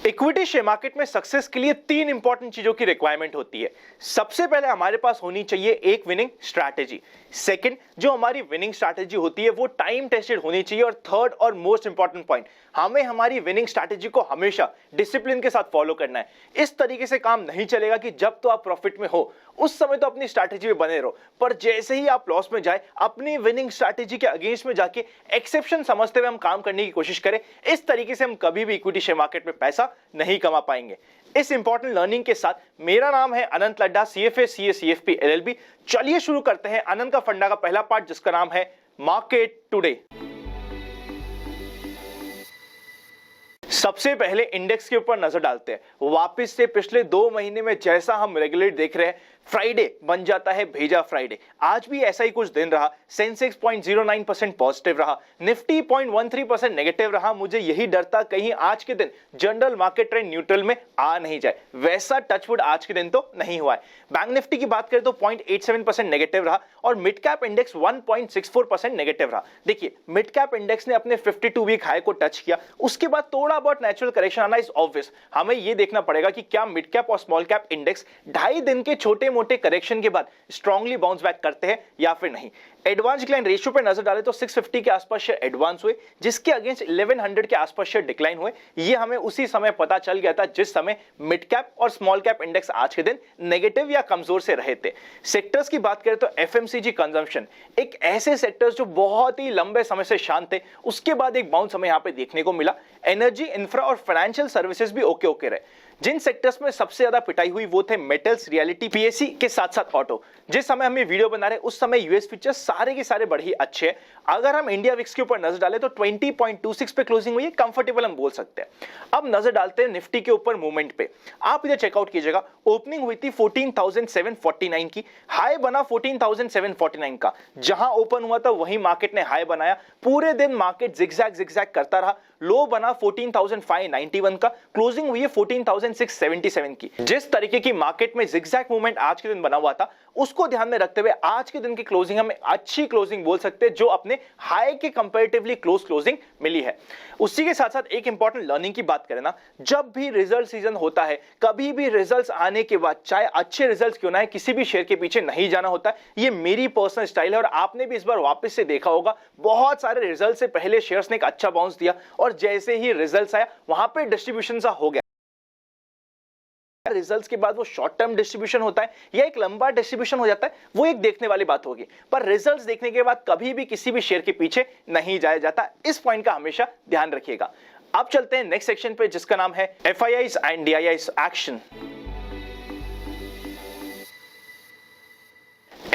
Equity share market में success के लिए तीन इंपॉर्टेंट चीजों की रिक्वायरमेंट होती है। सबसे पहले हमारे पास होनी चाहिए एक विनिंग स्ट्रैटेजी। सेकंड, जो हमारी विनिंग स्ट्रैटेजी होती है वो टाइम टेस्टेड होनी चाहिए। और थर्ड और मोस्ट इंपॉर्टेंट पॉइंट, हमें हमारी विनिंग स्ट्रैटेजी को हमेशा डिसिप्लिन के साथ फॉलो करना है। इस तरीके से काम नहीं चलेगा कि जब तो आप प्रॉफिट में हो उस समय तो अपनी स्ट्रैटेजी में बने रहो, पर जैसे ही आप लॉस में जाए अपनी विनिंग स्ट्रैटेजी के अगेंस्ट में जाके एक्सेप्शन समझते हुए हम काम करने की कोशिश करें। इस तरीके से हम कभी भी इक्विटी शेयर मार्केट में पैसा नहीं कमा पाएंगे। इस इंपॉर्टेंट लर्निंग के साथ मेरा नाम है अनंत Ladda, CFA CA CFP LLB। चलिए शुरू करते हैं अनंत का फंडा का पहला पार्ट, जिसका नाम है मार्केट टुडे। सबसे पहले इंडेक्स के ऊपर नजर डालते हैं। वापस से पिछले 2 महीने में जैसा हम रेगुलर देख रहे हैं, फ्राइडे बन जाता है भेजा फ्राइडे। आज भी ऐसा ही कुछ दिन रहा। सेंसेक्स 0.09% पॉजिटिव रहा, निफ्टी 0.13% नेगेटिव रहा। मुझे यही डर था कहीं आज के दिन जनरल मार्केट ट्रेंड न्यूट्रल में आ नहीं जाए। वैसा टचवुड आज के दिन तो नहीं हुआ है। बैंक निफ्टी की बात करें तो 0.87% नेगेटिव रहा और मिड कैप इंडेक्स 1.64% नेगेटिव रहा। देखिए, मिड कैप इंडेक्स ने अपने 52 वीक हाई को टच किया, उसके बाद थोड़ा बहुत नेचुरल करेक्शन आना इज ऑब्वियस। हमें यह देखना पड़ेगा कि क्या मिड कैप और स्मॉल कैप इंडेक्स 2.5 दिन के छोटे मोटे करेक्शन के बाद स्ट्रांगली बाउंस बैक करते हैं या फिर नहीं। एडवांस डिक्लाइन रेशियो पे नजर डालें तो 650 के आसपास शेयर एडवांस हुए, जिसके अगेंस्ट 1100 के आसपास शेयर डिक्लाइन हुए। ये हमें उसी समय पता चल गया था जिस समय मिड कैप और स्मॉल कैप इंडेक्स आज के दिन नेगेटिव या कमजोर से रहे थे। सेक्टर्स की बात करें तो FMCG कंजम्पशन एक ऐसे सेक्टर्स जो बहुत ही लंबे समय से शांत थे, उसके बाद एक बाउंस हमें यहां पे देखने को मिला। एनर्जी, इंफ्रा और फाइनेंशियल सर्विसेज भी ओके रहे। जिन सेक्टर्स में सबसे ज्यादा पिटाई हुई वो थे मेटल्स, रियलिटी, PSE के साथ साथ ऑटो। जिस समय हम ये वीडियो बना रहे उस समय यूएस फीचर्स सारे के सारे बड़े ही अच्छे हैं। अगर हम इंडिया विक्स के ऊपर नजर डालें तो 20.26 पे क्लोजिंग हुई है, कंफर्टेबल हम बोल सकते हैं। अब नजर डालते हैं निफ्टी के ऊपर मूवमेंट पे। आप इधर चेकआउट कीजिएगा, ओपनिंग हुई थी 14,749 की, हाई बना 14,749 का। जहां ओपन हुआ था वहीं मार्केट ने हाई बनाया। पूरे दिन मार्केट जिगजैग करता रहा। लो बना 14,591 का, क्लोजिंग हुई है 14,677 की। जिस तरीके की मार्केट में जिगजैग मूवमेंट आज के दिन बना हुआ था, उसको ध्यान में रखते हुए आज के दिन की क्लोजिंग हमें अच्छी क्लोजिंग बोल सकते हैं, जो अपने हाई के कंपैरेटिवली क्लोज क्लोजिंग मिली है। उसी के साथ साथ एक इंपॉर्टेंट लर्निंग की बात करें ना, जब भी रिजल्ट सीजन होता है, कभी भी रिजल्ट्स आने के बाद चाहे अच्छे रिजल्ट्स क्यों ना है, किसी भी शेयर के पीछे नहीं जाना होता है। ये मेरी पर्सनल स्टाइल है और आपने भी इस बार वापस से देखा होगा, बहुत सारे रिजल्ट से पहले शेयर्स ने एक अच्छा बाउंस दिया और जैसे ही रिजल्ट्स आया वहां पे डिस्ट्रीब्यूशन सा हो गया। रिजल्ट्स के बाद वो शॉर्ट टर्म डिस्ट्रीब्यूशन होता है या एक लंबा डिस्ट्रीब्यूशन हो जाता है, वो एक देखने वाली बात होगी। पर रिजल्ट्स देखने के बाद कभी भी किसी भी शेयर के पीछे नहीं जाया जाता। इस पॉइंट का हमेशा ध्यान रखिएगा। अब चलते हैं नेक्स्ट सेक्शन पे, जिसका नाम है FIIs and DIIs action.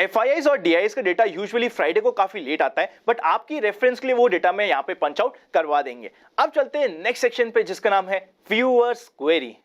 FIIs और DIIs का डेटा यूजुअली फ्राइडे को काफी लेट आता है, बट आपकी रेफरेंस के लिए वो डेटा में यहां पे पंच आउट करवा देंगे। अब चलते हैं नेक्स्ट सेक्शन पे, जिसका नाम है व्यूअर्स क्वेरी।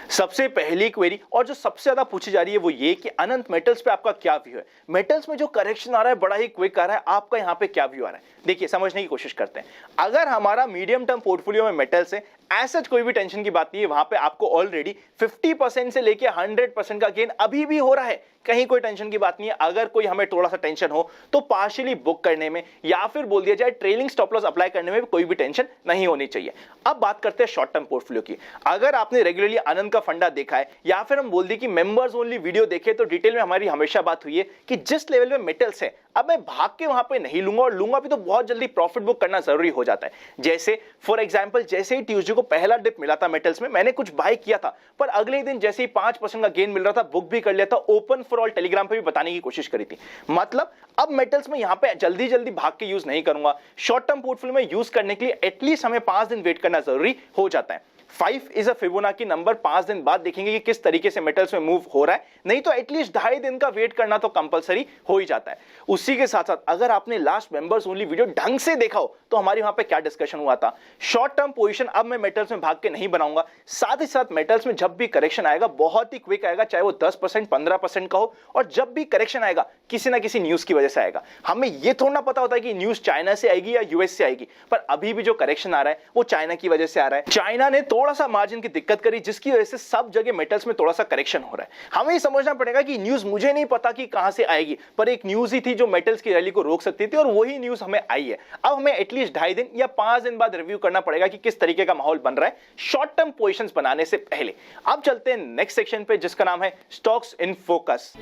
सबसे पहली क्वेरी और जो सबसे ज्यादा पूछी जा रही है वो ये कि अनंत मेटल्स पे आपका क्या व्यू है। मेटल्स में जो करेक्शन आ रहा है बड़ा ही क्विक आ रहा है, आपका यहां पे क्या व्यू आ रहा है। देखिए, समझने की कोशिश करते हैं। अगर हमारा मीडियम टर्म पोर्टफोलियो में मेटल्स है, ऐसा कोई भी टेंशन की बात नहीं है। वहां पे आपको ऑलरेडी 50% से लेके 100% का गेन अभी भी हो रहा है, कहीं कोई टेंशन की बात नहीं है। अगर कोई हमें थोड़ा सा टेंशन हो तो पार्शियली बुक करने में या फिर बोल दिया जाए ट्रेलिंग स्टॉप लॉस अप्लाई करने में भी कोई भी टेंशन नहीं होनी चाहिए। अब बात करते हैं शॉर्ट टर्म पोर्टफोलियो की। अगर आपने रेगुलरली आनंद का फंडा देखा है या फिर हम बोल दी कि मेंबर्स ओनली वीडियो देखे, तो डिटेल में हमारी हमेशा बात हुई है कि जिस लेवल में मेटल्स है अब मैं भाग के वहां पे नहीं लूंगा, और लूंगा भी तो बहुत जल्दी प्रॉफिट बुक करना जरूरी हो जाता है। जैसे फॉर एग्जांपल, जैसे ही ट्यूसडे को पहला डिप मिला था मेटल्स में, मैंने कुछ बाय किया था, पर अगले दिन जैसे ही 5% का गेन मिल रहा था, बुक भी कर लिया था। ओपन फॉर ऑल टेलीग्राम पे भी बताने की कोशिश करी थी। मतलब अब मेटल्स में यहां पे जल्दी जल्दी भाग के यूज नहीं करूंगा। शॉर्ट टर्म पोर्टफोलियो में यूज करने के लिए एटलीस्ट हमें 5 दिन वेट करना जरूरी हो जाता है। 5 इज अ फिबोनाची नंबर। 5 दिन बाद देखेंगे कि किस तरीके से मेटल्स में मूव हो रहा है, नहीं तो एटलीस्ट 2.5 दिन का वेट करना तो कंपलसरी हो ही जाता है। उसी के साथ साथ अगर आपने लास्ट मेंबर्स ओनली वीडियो ढंग से देखा हो तो हमारी वहां पे क्या डिस्कशन हुआ था। शॉर्ट टर्म पोजीशन अब मैं मेटल्स में भाग के नहीं बनाऊंगा। साथ ही साथ मेटल्स में जब भी करेक्शन आएगा बहुत ही क्विक आएगा, चाहे वो 10% 15% का हो, और जब भी करेक्शन आएगा किसी ना किसी न्यूज की वजह से आएगा। हमें यह थोड़ा पता होता है कि न्यूज चाइना से आएगी या US से आएगी, पर अभी भी जो करेक्शन आ रहा है वो चाइना की वजह से आ रहा है। चाइना ने थोड़ा सा मार्जिन की दिक्कत करी, जिसकी वजह से सब जगह मेटल्स में थोड़ा सा करेक्शन हो रहा है। हमें ये समझना पड़ेगा कि न्यूज मुझे नहीं पता कि कहां से आएगी, पर एक न्यूज ही थी जो मेटल्स की रैली को रोक सकती थी और वही न्यूज हमें आई है। अब हमें एटलीस्ट 2.5 दिन या 5 दिन बाद रिव्यू करना पड़ेगा कि किस तरीके का माहौल बन रहा है शॉर्ट टर्म पोजीशंस बनाने से पहले। अब चलते हैं नेक्स्ट सेक्शन पे, जिसका नाम है स्टॉक्स इन फोकस।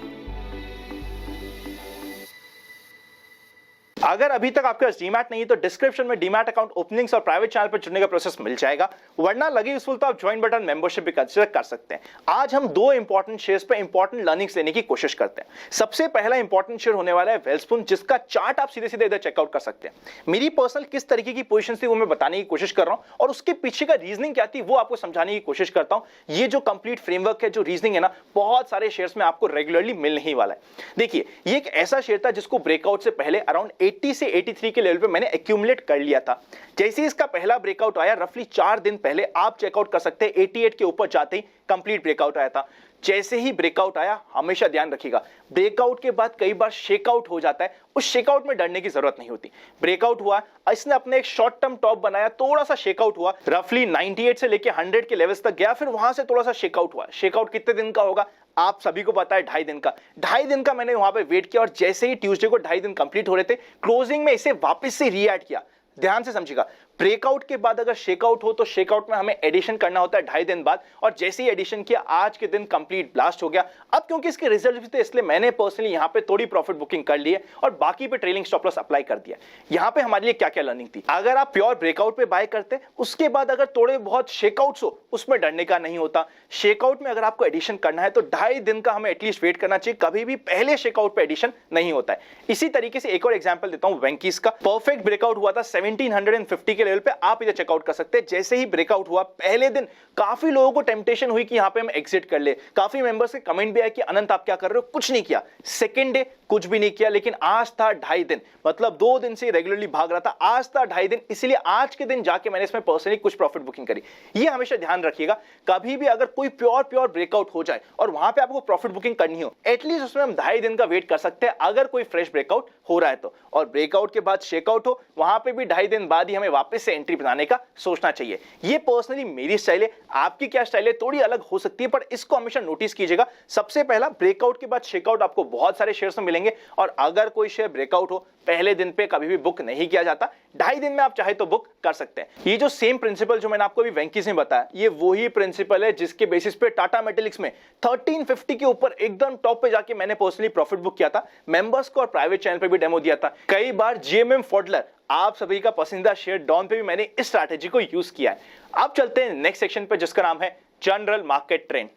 अगर अभी तक आपके पास डीमैट नहीं है तो डिस्क्रिप्शन में डीमैट अकाउंट ओपनिंग्स और प्राइवेट चैनल पर जुड़ने का प्रोसेस मिल जाएगा, वरना लगे यूजफुल तो आप ज्वाइन बटन मेंबरशिप भी कंसीडर कर सकते हैं। आज हम 2 इंपॉर्टेंट शेयर्स पे इंपॉर्टेंट लर्निंग्स लेने की कोशिश करते हैं। सबसे पहला इंपॉर्टेंट शेयर होने वाला है वेल्सपुन, जिसका चार्ट आप सीधे सीधे इधर चेकआउट कर सकते हैं। मेरी पर्सनल किस तरीके की पोजीशन थी वो मैं बताने की कोशिश कर रहा हूं और उसके पीछे का रीजनिंग क्या थी वो आपको समझाने की कोशिश करता हूं। ये जो कंप्लीट फ्रेमवर्क है, जो रीजनिंग है ना, बहुत सारे शेयर्स में आपको रेगुलरली मिलने ही वाला है। देखिए, ये एक ऐसा शेयर था जिसको ब्रेकआउट से पहले अराउंड 80 से 83 के लेवल पे मैंने एक्यूमुलेट कर लिया था। जैसे ही इसका पहला ब्रेकआउट आया, रफली 4 दिन पहले आप चेकआउट कर सकते हैं, 88 के ऊपर जाते ही कंप्लीट ब्रेकआउट आया था। जैसे ही ब्रेकआउट आया, हमेशा ध्यान रखिएगा, ब्रेकआउट के बाद कई बार शेकआउट हो जाता है। उस शेकआउट में डरने की जरूरत नहीं होती। ब्रेकआउट हुआ, इसने अपने एक शॉर्ट टर्म टॉप बनाया, थोड़ा सा शेकआउट हुआ, रफली 98 से लेके 100 के लेवल्स तक गया, फिर वहां से थोड़ा सा शेकआउट हुआ। शेकआउट कितने दिन का होगा आप सभी को पता है, 2.5 दिन का। 2.5 दिन का मैंने वहां पे वेट किया और जैसे ही ट्यूसडे को 2.5 दिन कंप्लीट हो रहे थे, क्लोजिंग में इसे वापस से रीएड किया। ध्यान से समझिएगा, ब्रेकआउट के बाद अगर शेकआउट हो तो शेकआउट में हमें एडिशन करना होता है 2.5 दिन बाद, और जैसे ही एडिशन किया आज के दिन कंप्लीट ब्लास्ट हो गया। अब क्योंकि इसके रिजल्ट भी थे, इसलिए मैंने पर्सनली यहां पे थोड़ी प्रॉफिट बुकिंग कर ली है और बाकी पे ट्रेलिंग स्टॉप लॉस अप्लाई कर दिया। यहां पे हमारे लिए क्या क्या लर्निंग थी, अगर आप प्योर ब्रेकआउट पे बाय करते, उसके बाद अगर थोड़े बहुत शेकआउट्स हो, उसमें डरने का नहीं होता। शेकआउट में अगर आपको एडिशन करना है तो 2.5 दिन का हमें एटलीस्ट वेट करना चाहिए, कभी भी पहले शेकआउट पे एडिशन नहीं होता है। इसी तरीके से एक और एग्जांपल देता हूं वेंकीज का। परफेक्ट ब्रेकआउट हुआ था 1750 के लेवल पे, आप इधर चेकआउट कर सकते हैं। जैसे ही ब्रेकआउट हुआ, पहले दिन काफी लोगों को टेम्पटेशन हुई कि यहां पे हम एग्जिट कर ले। काफी मेंबर्स के कमेंट भी आए कि अनंत आप क्या कर रहे हो, कुछ नहीं किया। सेकंड डे कुछ भी नहीं किया, लेकिन आज था 2.5 दिन, मतलब 2 दिन से रेगुलरली भाग रहा था, आज था 2.5 दिन, इसलिए आज के दिन जाके मैंने इसमें पर्सनली कुछ प्रॉफिट बुकिंग करी। ये हमेशा ध्यान रखिएगा, कभी भी अगर कोई प्योर ब्रेकआउट हो जाए और वहां पे आपको प्रॉफिट बुकिंग करनी हो, एटलीस्ट उसमें हम 2.5 दिन का वेट कर सकते हैं अगर कोई फ्रेश ब्रेकआउट हो रहा है तो। और ब्रेकआउट के बाद शेकआउट हो, वहां पे भी 2.5 दिन बाद ही हमें वापस से एंट्री बनाने का सोचना चाहिए। ये पर्सनली मेरी स्टाइल है, आपकी क्या स्टाइल है थोड़ी अलग हो सकती है, पर इसको हमेशा नोटिस कीजिएगा। सबसे पहला, ब्रेकआउट के बाद शेकआउट आपको बहुत सारे शेयर्स में मिलेंगे, और अगर कोई शेयर ब्रेकआउट हो, पहले दिन पे कभी भी बुक नहीं किया जाता, 2.5 दिन में आप चाहे तो बुक कर सकते हैं। ये जो सेम प्रिंसिपल जो मैंने आपको अभी वेंकीज में बताया, ये वही प्रिंसिपल है जिसके बेसिस पे टाटा मेटालिक्स में 1350 के ऊपर एकदम टॉप पे जाके मैंने पर्सनली प्रॉफिट बुक किया था। मेंबर्स को और प्राइवेट चैनल पे भी डेमो दिया था। कई बार जीएमएम फॉडलर, आप सभी का पसंदीदा शेयर डॉन पे भी मैंने इस स्ट्रैटेजी को यूज किया है। अब चलते हैं नेक्स्ट सेक्शन पे, जिसका नाम है general market trend.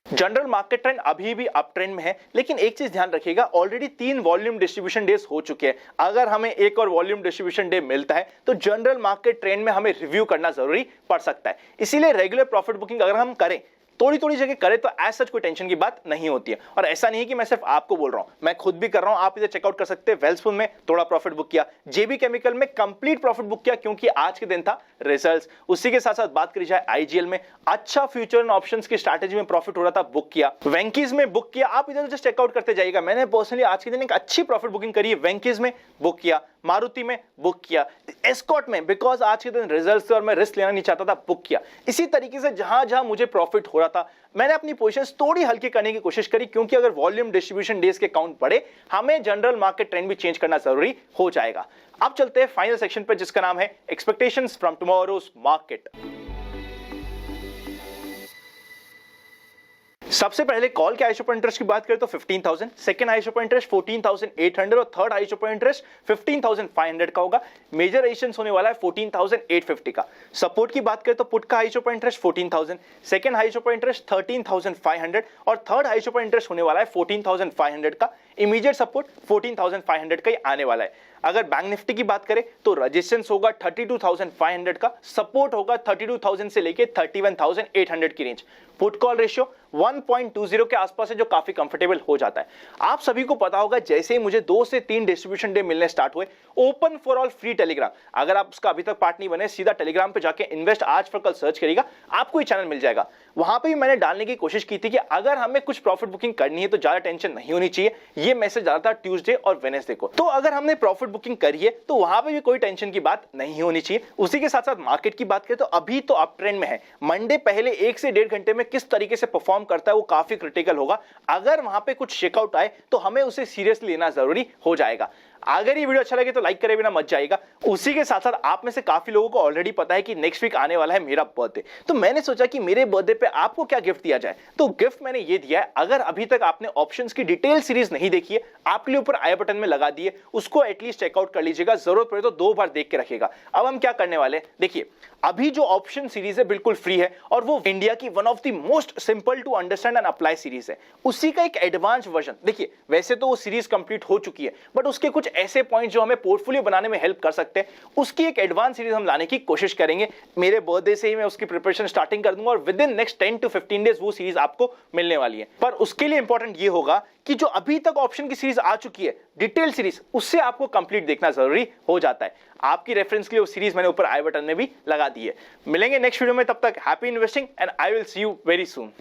General market trend अभी भी अप ट्रेंड में है, लेकिन एक चीज ध्यान रखिएगा, ऑलरेडी 3 वॉल्यूम डिस्ट्रीब्यूशन डेज हो चुके हैं। अगर हमें एक और वॉल्यूम डिस्ट्रीब्यूशन डे मिलता है तो जनरल मार्केट ट्रेंड में हमें रिव्यू करना जरूरी पड़ सकता है। इसीलिए रेगुलर प्रॉफिट बुकिंग अगर हम करें, थोड़ी जगह करे, तो एज सच कोई टेंशन की बात नहीं होती है। और ऐसा नहीं कि मैं सिर्फ आपको बोल रहा हूं, मैं खुद भी कर रहा हूं। आप इधर चेकआउट कर सकते हैं, वेल्सपुन में थोड़ा प्रॉफिट बुक किया, जेबी केमिकल में कंप्लीट प्रॉफिट बुक किया क्योंकि आज के दिन था रिजल्ट्स। उसी के साथ साथ बात करी जाए आईजीएल में, अच्छा फ्यूचर एंड ऑप्शंस की स्ट्रैटेजी में प्रॉफिट हो रहा था, बुक किया। वेंकीज में बुक किया, आप इधर जस्ट चेकआउट करते जाइएगा। मैंने पर्सनली आज के दिन एक अच्छी प्रॉफिट बुकिंग करी है, वेंकीज में बुक किया, मारुति में बुक किया, एस्कॉर्ट में बिकॉज आज के दिन रिजल्ट्स थे और मैं रिस्क लेना नहीं चाहता था, बुक किया। इसी तरीके से जहां जहां मुझे प्रॉफिट हो रहा था, मैंने अपनी पोजीशंस थोड़ी हल्की करने की कोशिश करी, क्योंकि अगर वॉल्यूम डिस्ट्रीब्यूशन डेज के काउंट बढ़े, हमें जनरल मार्केट ट्रेंड भी चेंज करना जरूरी हो जाएगा। अब चलते हैं फाइनल सेक्शन पे, जिसका नाम है एक्सपेक्टेशंस फ्रॉम टुमारोज मार्केट। सबसे पहले कॉल के हाईएस्ट ओपन इंटरेस्ट की बात करें तो 15,000, सेकंड हाईएस्ट ओपन इंटरेस्ट 14,800 और थर्ड हाईएस्ट ओपन इंटरेस्ट 15,500 का होगा। मेजर रेजिस्टेंस होने वाला है 14,850 का। सपोर्ट की बात करें तो पुट का highest open interest 14,000, second highest open interest 13,500 और थर्ड हाईएस्ट ओपन इंटरेस्ट होने वाला है 14,500 का। इमीडिएट सपोर्ट 14,500 का ही आने वाला है। अगर बैंक निफ्टी की बात करें तो रेजिस्टेंस होगा 32,500 का, सपोर्ट होगा 32,000 से लेके 31,800 की रेंज। पुट कॉल रेशियो 1.20 के आसपास है, जो काफी कंफर्टेबल हो जाता है। आप सभी को पता होगा, जैसे ही मुझे 2 से 3 डिस्ट्रीब्यूशन डे मिलने स्टार्ट हुए, open for all free Telegram, अगर आप उसका अभी तक पार्ट नहीं बने, सीधा टेलीग्राम पे जाके इन्वेस्ट आज फॉर कल सर्च करिएगा, आपको ये चैनल मिल जाएगा। वहां पे भी मैंने डालने की कोशिश की थी कि अगर हमें कुछ प्रॉफिट बुकिंग करनी है तो ज्यादा टेंशन नहीं होनी चाहिए। ये मैसेज डाला था ट्यूसडे और वेडनेसडे को। तो अगर हमने प्रॉफिट बुकिंग करी है तो वहां पे भी कोई टेंशन की बात नहीं होनी चाहिए। उसी के साथ साथ मार्केट की बात करें तो अभी तो अप ट्रेंड में है। मंडे पहले 1 से 1.5 घंटे में किस तरीके से परफॉर्म करता है वो काफी क्रिटिकल होगा। अगर वहां पे कुछ शेकआउट आए तो हमें उसे सीरियसली लेना जरूरी हो जाएगा। अगर ये वीडियो अच्छा लगे तो लाइक करे बिना मत जाएगा। उसी के साथ साथ आप में से काफी लोगों को ऑलरेडी पता है कि नेक्स्ट वीक आने वाला है मेरा बर्थडे, तो मैंने सोचा कि मेरे बर्थडे पे आपको क्या गिफ्ट दिया जाए। तो गिफ्ट मैंने ये दिया है, अगर अभी तक आपने ऑप्शंस की डिटेल सीरीज नहीं देखी है, आपके लिए ऊपर आई बटन में लगा दिए, उसको एटलीस्ट चेकआउट कर लीजिएगा, जरूरत पड़े तो 2 बार देख के रखिएगा। अब हम क्या करने वाले हैं, देखिए अभी जो ऑप्शन सीरीज है बिल्कुल फ्री है और वो इंडिया की one of the most simple to understand and apply series है। उसी का एक एडवांस वर्जन, देखिए वैसे तो वो सीरीज कंप्लीट हो चुकी है बट उसके कुछ ऐसे पॉइंट जो हमें पोर्टफोलियो बनाने में हेल्प कर सकते हैं, उसकी एक एडवांस सीरीज हम लाने की कोशिश करेंगे। मेरे बर्थडे से ही मैं उसकी प्रिपरेशन स्टार्टिंग कर दूंगा और with in next 10 to 15 days वो सीरीज आपको मिलने वाली है। पर उसके लिए इंपॉर्टेंट ये होगा कि जो अभी तक ऑप्शन की सीरीज आ चुकी है डिटेल सीरीज, उससे आपको कंप्लीट देखना जरूरी हो जाता है। आपकी रेफरेंस के लिए वो सीरीज मैंने ऊपर आई बटन में भी लगा दी है। मिलेंगे नेक्स्ट वीडियो में, तब तक happy investing and I will see you very soon.